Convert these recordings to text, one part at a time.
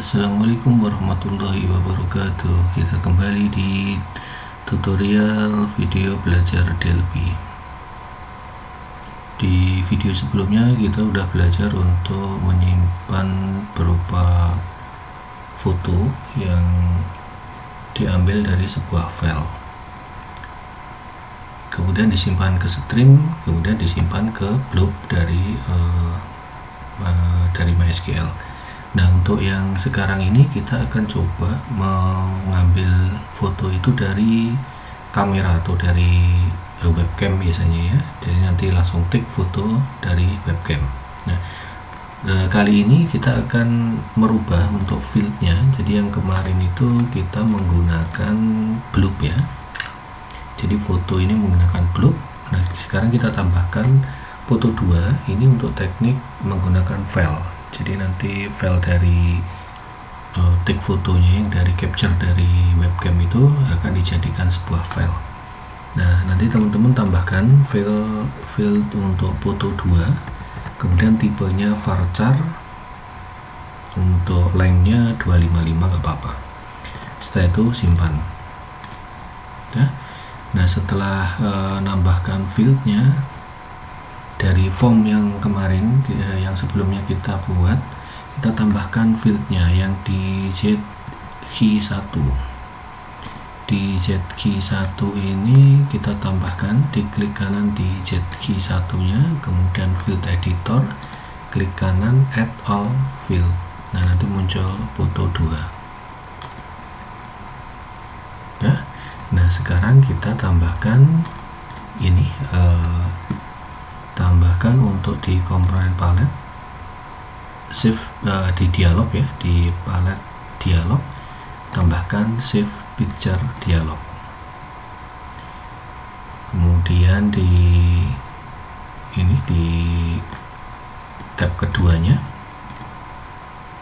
Assalamualaikum warahmatullahi wabarakatuh. Kita kembali di tutorial video belajar Delphi. Di video sebelumnya kita udah belajar untuk menyimpan berupa foto yang diambil dari sebuah file, kemudian disimpan ke stream, kemudian disimpan ke blob dari MySQL. Nah, untuk yang sekarang ini kita akan coba mengambil foto itu dari kamera atau dari webcam biasanya ya. Jadi nanti langsung take foto dari webcam. Nah, kali ini kita akan merubah untuk fieldnya. Jadi yang kemarin itu kita menggunakan blob ya. Jadi foto ini menggunakan blob. Nah, sekarang kita tambahkan foto 2 ini untuk teknik menggunakan file. Jadi nanti file dari take fotonya yang dari capture dari webcam itu akan dijadikan sebuah file. Nah, nanti teman-teman tambahkan field untuk foto 2, kemudian tipenya varchar, untuk lengthnya 255 gak apa-apa. Setelah itu simpan ya. Nah, setelah nambahkan fieldnya dari form yang kemarin yang sebelumnya kita buat, kita tambahkan fieldnya yang di Z-key 1. Di Z-key 1 ini kita tambahkan, diklik kanan di Z-key 1 nya, kemudian field editor, klik kanan add all field. Nah, nanti muncul foto 2 ya. Nah, sekarang kita tambahkan ini tambahkan untuk di komponen palette, save di dialog ya, di palette dialog tambahkan save picture dialog. Kemudian di ini di tab keduanya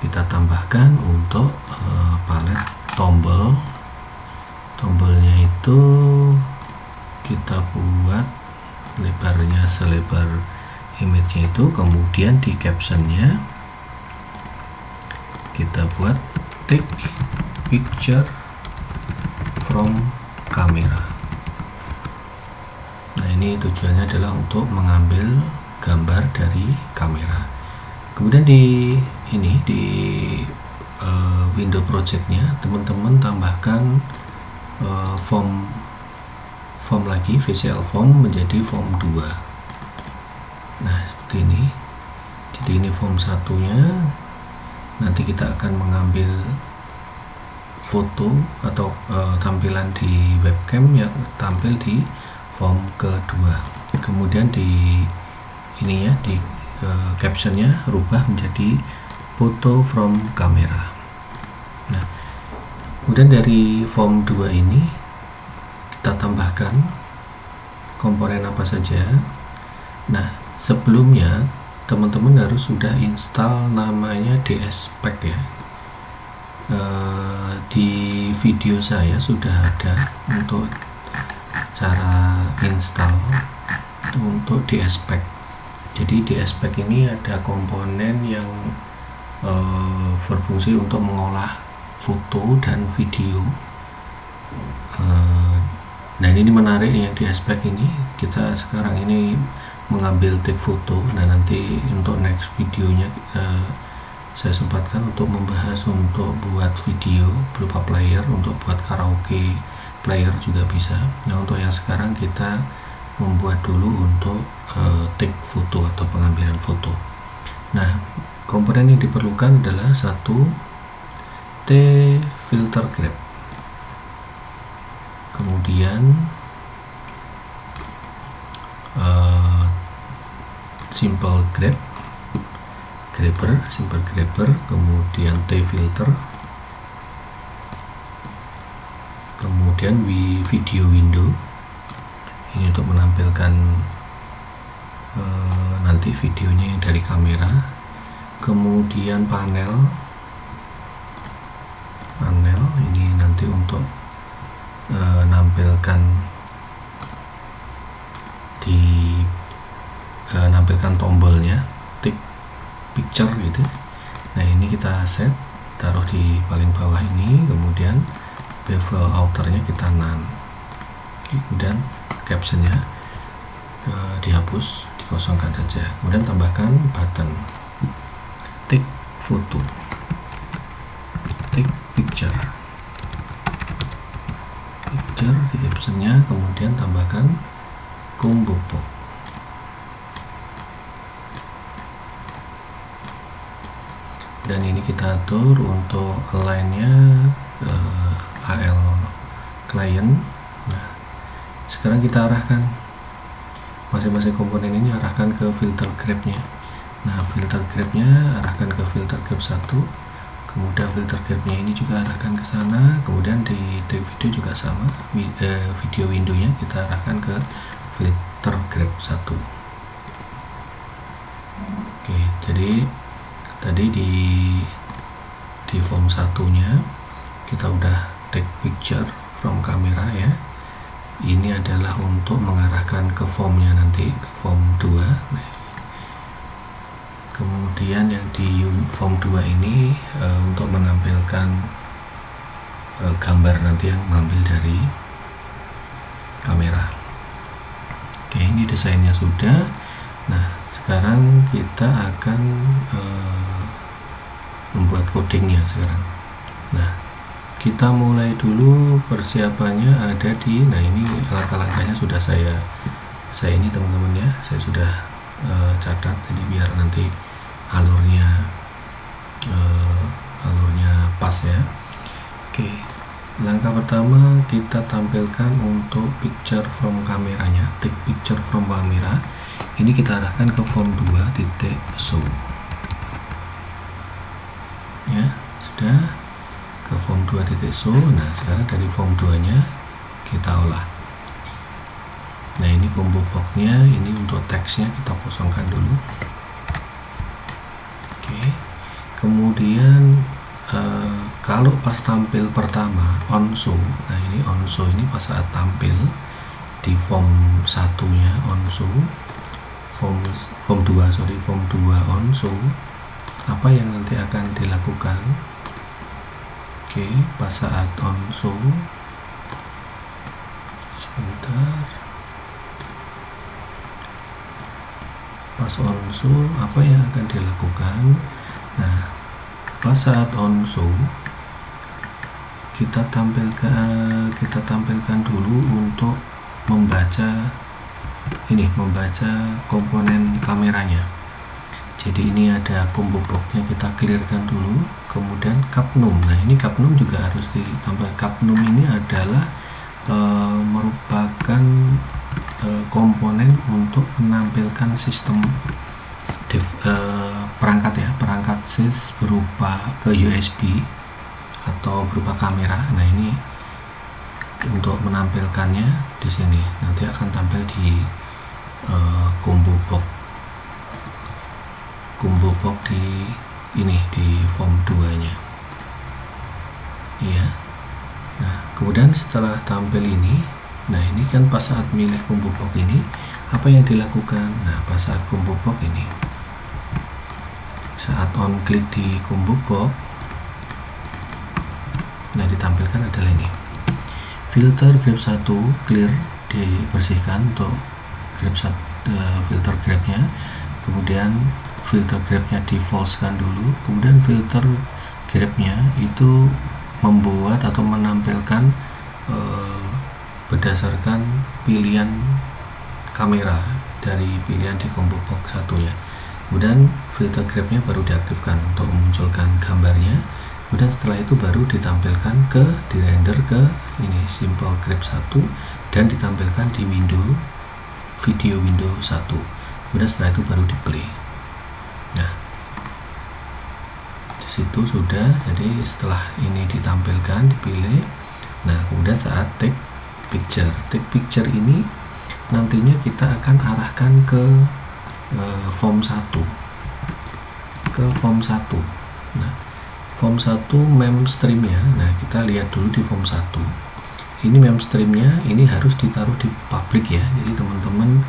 kita tambahkan untuk palette tombolnya itu kita buat lebarnya selebar image-nya itu, kemudian di captionnya kita buat take picture from camera. Nah, ini tujuannya adalah untuk mengambil gambar dari kamera. Kemudian di ini di window projectnya teman-teman tambahkan form lagi, visual form menjadi form 2. Nah, seperti ini. Jadi ini form satunya. Nanti kita akan mengambil foto atau tampilan di webcam yang tampil di form kedua. Kemudian di ini ya, di captionnya rubah menjadi foto from camera. Nah, kemudian dari form 2 ini kita tambahkan komponen apa saja. Nah, sebelumnya teman-teman harus sudah install namanya DSpec ya. Di video saya sudah ada untuk cara install untuk DSpec. Jadi DSpec ini ada komponen yang berfungsi untuk mengolah foto dan video. Nah, ini menarik yang di aspek ini. Kita sekarang ini mengambil take foto. Nah, nanti untuk next videonya saya sempatkan untuk membahas untuk buat video berupa player, untuk buat karaoke player juga bisa. Nah, untuk yang sekarang kita membuat dulu untuk take foto atau pengambilan foto. Nah, komponen yang diperlukan adalah satu T filter grab, kemudian simple grabber, kemudian T filter, kemudian video window ini untuk menampilkan nanti videonya yang dari kamera, kemudian panel nanti untuk nampilkan nampilkan tombolnya tick picture gitu. Nah ini kita set, taruh di paling bawah ini, kemudian bevel outernya kita none. Kemudian captionnya dihapus, dikosongkan saja, kemudian tambahkan button tick foto, tick picture di captionnya, kemudian tambahkan combo box. Dan ini kita atur untuk align-nya AL client. Nah sekarang kita arahkan masing-masing komponen ini, arahkan ke filter grab-nya. Nah filter grab-nya arahkan ke filter grab 1, kemudian filter grab-nya ini juga arahkan ke sana, kemudian di video juga sama, video window-nya kita arahkan ke filter grab 1. Oke, jadi tadi di form 1-nya kita udah take picture from camera ya. Ini adalah untuk mengarahkan ke formnya nanti, ke form 2. Nah, kemudian yang di form 2 ini untuk menampilkan gambar nanti yang mengambil dari kamera. Oke, ini desainnya sudah. Nah sekarang kita akan membuat codingnya sekarang. Nah kita mulai dulu, persiapannya ada di, nah ini langkah-langkahnya sudah saya ini teman-teman ya, saya sudah catat, jadi biar nanti alurnya pas ya. Oke, langkah pertama kita tampilkan untuk picture from kameranya, take picture from kamera. Ini kita arahkan ke form 2 titik show ya, sudah ke form 2 titik show. Nah sekarang dari form 2 nya kita olah. Nah ini combo box nya, ini untuk teksnya kita kosongkan dulu. Oke, kemudian kalau pas tampil pertama on show, nah ini on show ini pas saat tampil di form 1 nya on show, form 2 on show, apa yang nanti akan dilakukan. Oke, pas saat on show, sebentar, pas on show apa yang akan dilakukan. Nah pas saat on show kita tampilkan dulu untuk membaca komponen kameranya. Jadi ini ada combo box-nya, kita clearkan dulu, kemudian capnum. Nah ini capnum juga harus ditambah. Capnum ini adalah merupakan komponen untuk menampilkan sistem perangkat ya, perangkat sys berupa ke USB atau berupa kamera. Nah ini untuk menampilkannya di sini nanti akan tampil di combo box di ini, di form 2 nya iya. Nah kemudian setelah tampil ini, nah ini kan pas saat milih combo box ini apa yang dilakukan. Nah pas saat combo box ini, saat on klik di combo box, nah ditampilkan adalah ini, filter grab 1 clear, dibersihkan untuk grab filter grabnya, kemudian filter grabnya di false-kan dulu, kemudian filter grabnya itu membuat atau menampilkan berdasarkan pilihan kamera dari pilihan di combo box 1 ya. Kemudian filter grabnya baru diaktifkan untuk memunculkan gambarnya. Kemudian setelah itu baru ditampilkan di render ke ini simple grab 1 dan ditampilkan di video window 1. Kemudian setelah itu baru di play. Nah disitu sudah, jadi setelah ini ditampilkan, dipilih. Nah kemudian saat take picture ini nantinya kita akan arahkan ke form 1, Nah form 1 mem streamnya. Nah, kita lihat dulu di form 1. Ini mem streamnya ini harus ditaruh di public ya. Jadi teman-teman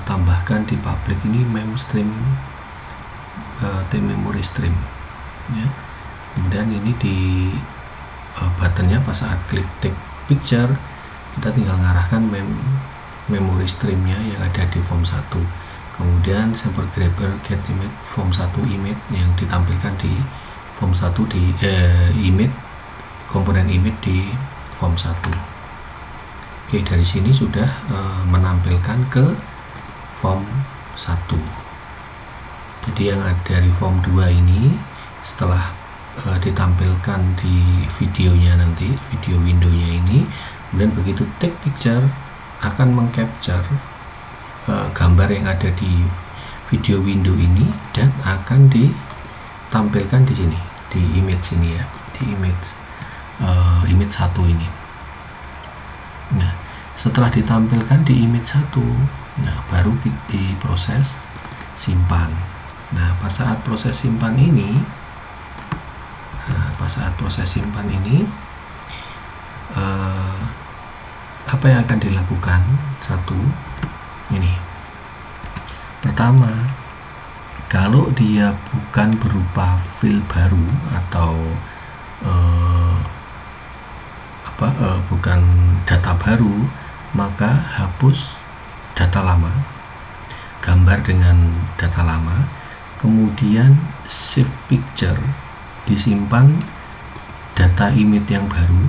tambahkan di public ini mem stream memory stream ya. Kemudian ini di buttonnya pas saat klik take picture, kita tinggal ngarahkan memory streamnya yang ada di form 1. Kemudian sample grabber get image form 1 image yang ditampilkan di form 1 di image komponen image di form 1. Oke, dari sini sudah menampilkan ke form 1. Jadi yang ada dari form 2 ini setelah ditampilkan di videonya nanti, video windownya ini, kemudian begitu take picture akan mengcapture gambar yang ada di video window ini dan akan ditampilkan di sini, di image ini ya, di image 1 ini. Nah, setelah ditampilkan di image 1, nah baru diproses simpan. Nah, pas saat proses simpan ini, apa yang akan dilakukan? Satu, ini. Pertama, kalau dia bukan berupa file baru atau bukan data baru, maka hapus data lama, gambar dengan data lama, kemudian save picture, disimpan data image yang baru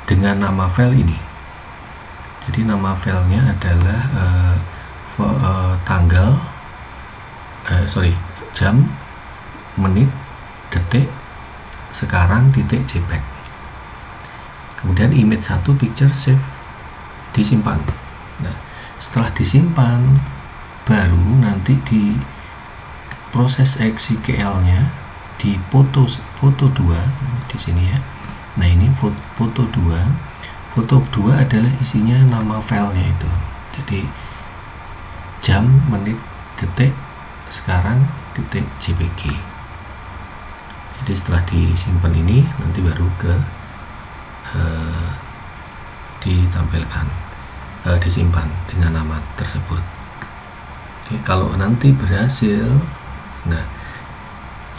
dengan nama file ini. Jadi nama filenya adalah jam, menit, detik, sekarang, titik, jpeg. Kemudian image 1 picture save, disimpan. Nah, setelah disimpan baru nanti di proses XCKL-nya di foto 2 di sini ya. Nah, ini foto 2. Foto 2 adalah isinya nama filenya itu. Jadi jam, menit, detik, sekarang, titik, jpg. Jadi setelah disimpan ini nanti baru ditampilkan, disimpan dengan nama tersebut. Oke, kalau nanti berhasil, nah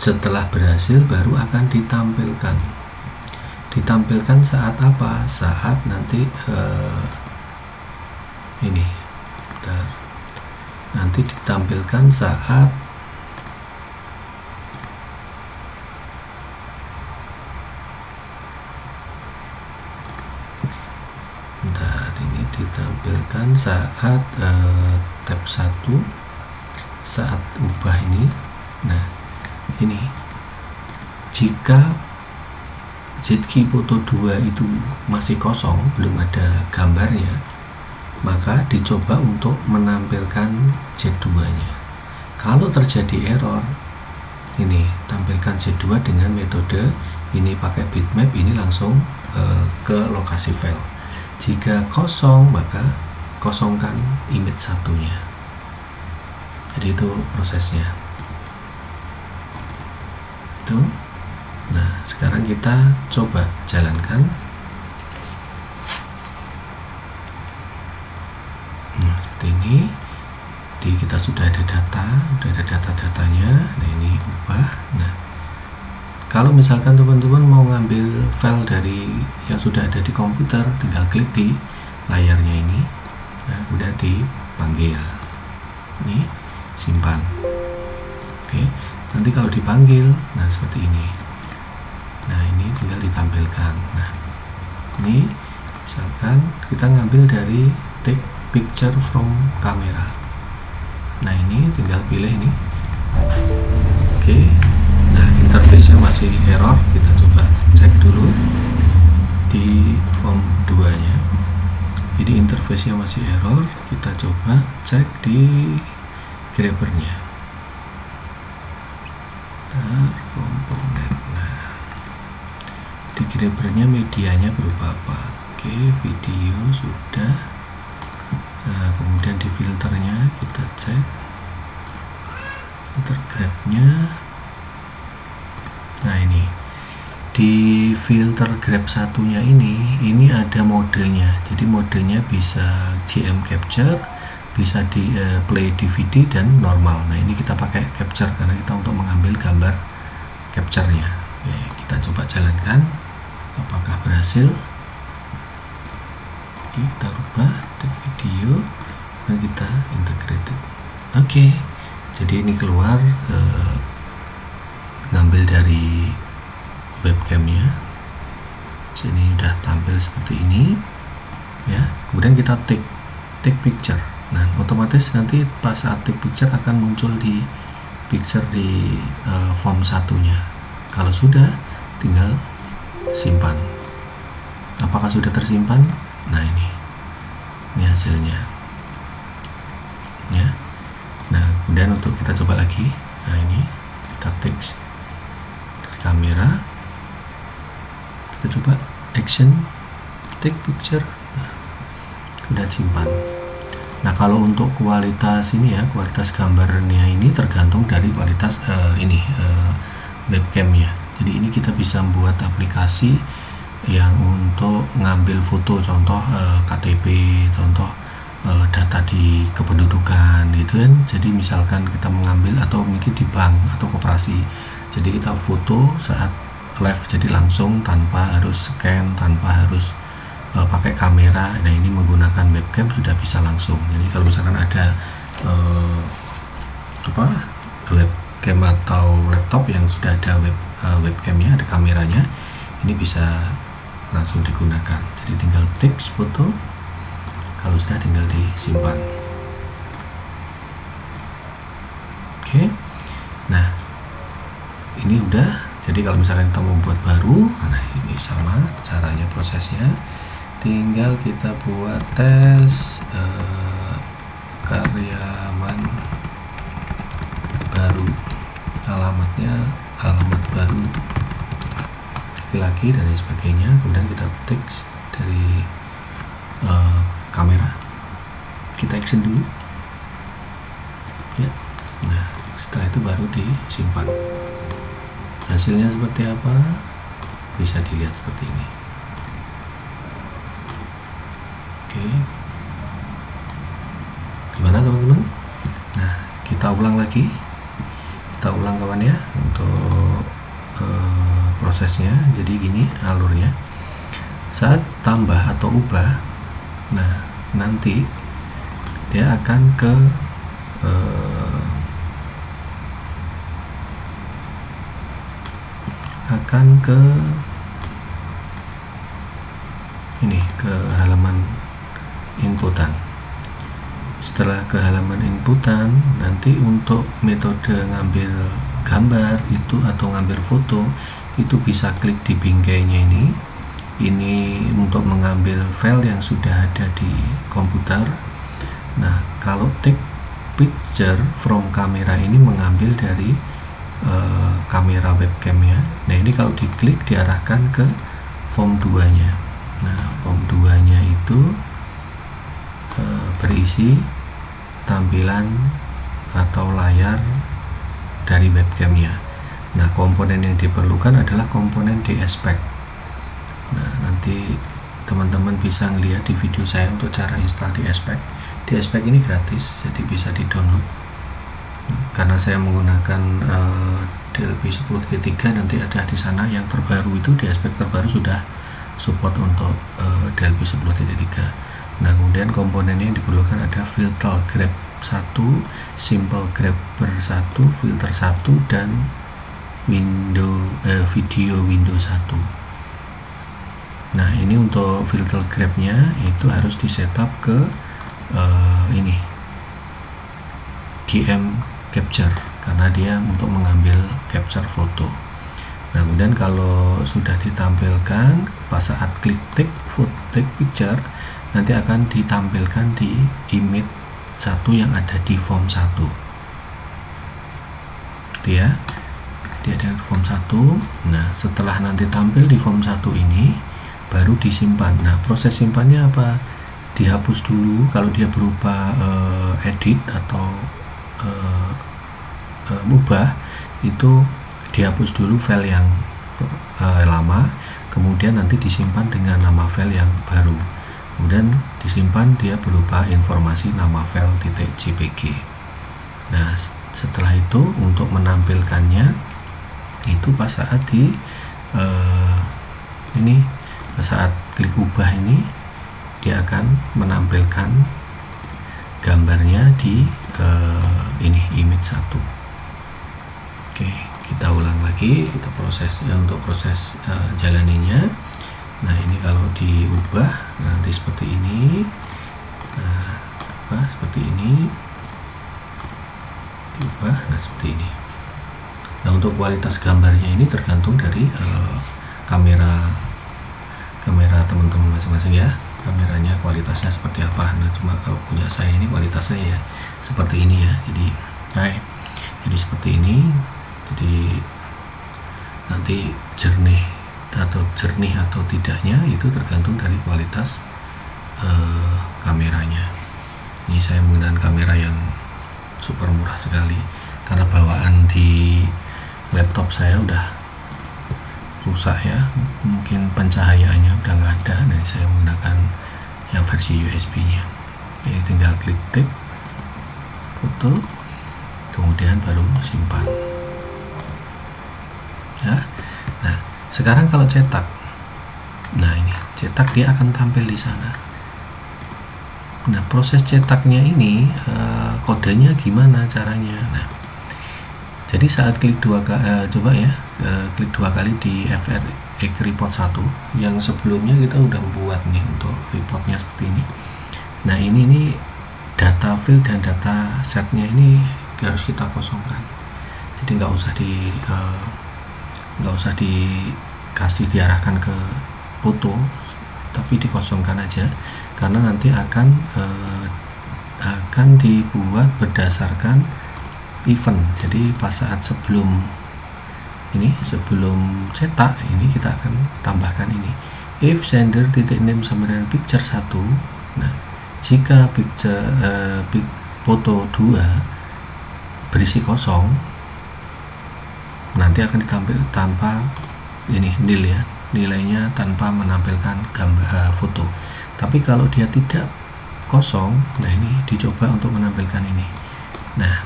setelah berhasil baru akan ditampilkan saat apa? Saat nanti nanti ditampilkan saat tab 1 saat ubah ini. Nah, ini jika ZK foto 2 itu masih kosong, belum ada gambarnya, maka dicoba untuk menampilkan Z2 nya. Kalau terjadi error, ini tampilkan Z2 dengan metode ini pakai bitmap, ini langsung ke lokasi file. Jika kosong, maka kosongkan image 1-nya. Jadi itu prosesnya. Itu. Nah, sekarang kita coba jalankan. Nah, seperti ini. Kita sudah ada data-datanya. Nah, ini ubah. Nah, kalau misalkan teman-teman mau ngambil file dari yang sudah ada di komputer, tinggal klik di layarnya ini. Nah, udah dipanggil. Ini simpan. Oke. Nanti kalau dipanggil, nah seperti ini. Nah, ini tinggal ditampilkan. Nah, ini misalkan kita ngambil dari take picture from camera. Nah, ini tinggal pilih ini. Oke. Nah, interface-nya masih error. Kita coba cek dulu di form 2-nya. Jadi interface-nya masih error. Kita coba cek di grabber-nya. Komponen. Nah, di grabber-nya medianya berupa apa? Oke, video sudah. Nah, kemudian di filternya kita cek filter grab-nya. Nah, di filter grab satunya ini ada modenya. Jadi modenya bisa GM capture, bisa di play DVD dan normal. Nah, ini kita pakai capture karena kita untuk mengambil gambar capture-nya. Oke, kita coba jalankan apakah berhasil. Oke, kita rubah take video dan kita integrated. Oke, jadi ini keluar ngambil dari webcamnya. Sini udah tampil seperti ini ya. Kemudian kita take picture. Nah, otomatis nanti pas saat take picture akan muncul di picture di form satunya. Kalau sudah, tinggal simpan. Apakah sudah tersimpan? Nah, ini hasilnya ya. Nah, kemudian untuk kita coba lagi. Nah, ini kita take dari kamera, kita coba action take picture, kemudian simpan. Nah, kalau untuk kualitas ini ya, kualitas gambarnya ini tergantung dari kualitas webcamnya. Jadi ini kita bisa membuat aplikasi yang untuk ngambil foto, contoh KTP, contoh data di kependudukan gitu kan. Jadi misalkan kita mengambil atau mungkin di bank atau koperasi, jadi kita foto saat live, jadi langsung tanpa harus scan, tanpa harus pakai kamera. Nah, ini menggunakan webcam sudah bisa langsung. Jadi kalau misalkan ada webcam atau laptop yang sudah ada webcamnya, ada kameranya, ini bisa langsung digunakan. Jadi tinggal text foto, kalau sudah tinggal disimpan. Oke, nah ini udah. Jadi kalau misalkan kita mau buat baru, nah ini sama caranya, prosesnya. Tinggal kita buat tes karyawan baru, alamatnya alamat baru laki-laki dan lain sebagainya. Kemudian kita teks dari kamera, kita action dulu ya. Nah, setelah itu baru disimpan. Hasilnya seperti apa, bisa dilihat seperti ini. Oke, gimana teman-teman? Nah, kita ulang lagi, kawan ya, untuk prosesnya. Jadi gini alurnya, saat tambah atau ubah, nah nanti dia akan ke ke halaman inputan. Setelah ke halaman inputan, nanti untuk metode ngambil gambar itu atau ngambil foto itu bisa klik di bingkainya ini untuk mengambil file yang sudah ada di komputer. Nah, kalau take picture from kamera ini mengambil dari kamera webcamnya. Nah, ini kalau diklik diarahkan ke form 2 nya. Nah, form 2 nya itu berisi tampilan atau layar dari webcamnya. Nah, komponen yang diperlukan adalah komponen DSpec. Nah, nanti teman-teman bisa ngelihat di video saya untuk cara install DSpec. DSpec ini gratis, jadi bisa di-download. Karena saya menggunakan DLP 10.3, nanti ada di sana yang terbaru itu, DSpec terbaru sudah support untuk DLP 10.3. Nah, kemudian komponennya yang diperlukan ada filter grab 1, simple grabber 1, filter 1, dan video window 1. Nah, ini untuk filter grabnya itu harus di setup ke ini GM capture, karena dia untuk mengambil capture foto. Nah, kemudian kalau sudah ditampilkan pas saat klik take picture, nanti akan ditampilkan di image 1 yang ada di form 1 gitu ya. Dia ada form 1. Nah, setelah nanti tampil di form 1 ini baru disimpan. Nah, proses simpannya apa? Dihapus dulu kalau dia berupa edit atau ubah, itu dihapus dulu file yang lama, kemudian nanti disimpan dengan nama file yang baru, kemudian disimpan dia berupa informasi nama file .jpg. Nah, setelah itu untuk menampilkannya itu pas saat pas saat klik ubah ini dia akan menampilkan gambarnya di image 1. Oke, kita ulang lagi, kita proses untuk proses jalaninya. Nah, ini kalau diubah nanti seperti ini, seperti ini, diubah, nah seperti ini. Nah, untuk kualitas gambarnya ini tergantung dari kamera teman-teman masing-masing ya, kameranya kualitasnya seperti apa. Nah, cuma kalau punya saya ini kualitasnya ya seperti ini ya, jadi seperti ini. Jadi nanti jernih atau tidaknya itu tergantung dari kualitas kameranya. Ini saya menggunakan kamera yang super murah sekali karena bawaan di laptop saya udah rusak ya, mungkin pencahayaannya udah nggak ada. Nah, saya menggunakan yang versi USB nya. Jadi tinggal klik foto, kemudian baru simpan ya. Nah, sekarang kalau cetak, nah ini cetak dia akan tampil di sana. Nah, proses cetaknya ini kodenya gimana caranya? Nah, jadi saat klik coba ya, klik 2 kali di FRX report 1 yang sebelumnya kita udah buat nih untuk reportnya seperti ini. Nah, ini nih data field dan data setnya ini harus kita kosongkan. Jadi nggak usah diarahkan ke foto, tapi dikosongkan aja karena nanti akan dibuat berdasarkan event. Jadi pas saat sebelum cetak ini kita akan tambahkan ini if sender name sama dengan picture 1. Nah, jika foto 2 berisi kosong, nanti akan ditampil tanpa ini nil ya, nilainya tanpa menampilkan gambar foto. Tapi kalau dia tidak kosong, nah ini dicoba untuk menampilkan ini. Nah,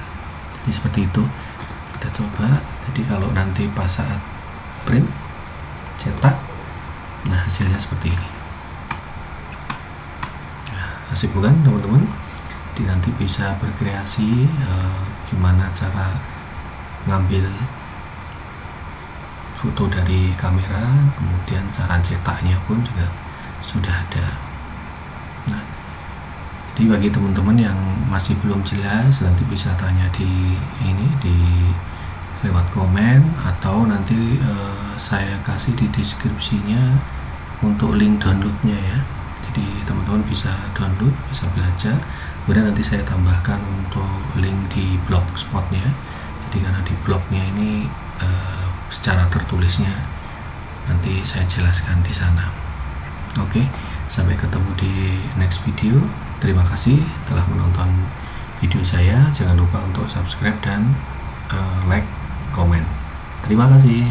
jadi seperti itu kita coba. Jadi kalau nanti pas saat print cetak, nah hasilnya seperti ini. Nah, asik bukan teman-teman? Jadi nanti bisa berkreasi gimana cara ngambil foto dari kamera, kemudian cara cetaknya pun juga sudah ada. Nah, jadi bagi teman-teman yang masih belum jelas, nanti bisa tanya di lewat komen, atau nanti saya kasih di deskripsinya untuk link downloadnya ya. Jadi teman-teman bisa download, bisa belajar. Kemudian nanti saya tambahkan untuk link di blogspotnya. Jadi karena di blognya ini secara tertulisnya nanti saya jelaskan di sana. Oke, sampai ketemu di next video. Terima kasih telah menonton video saya. Jangan lupa untuk subscribe dan like, komen. Terima kasih.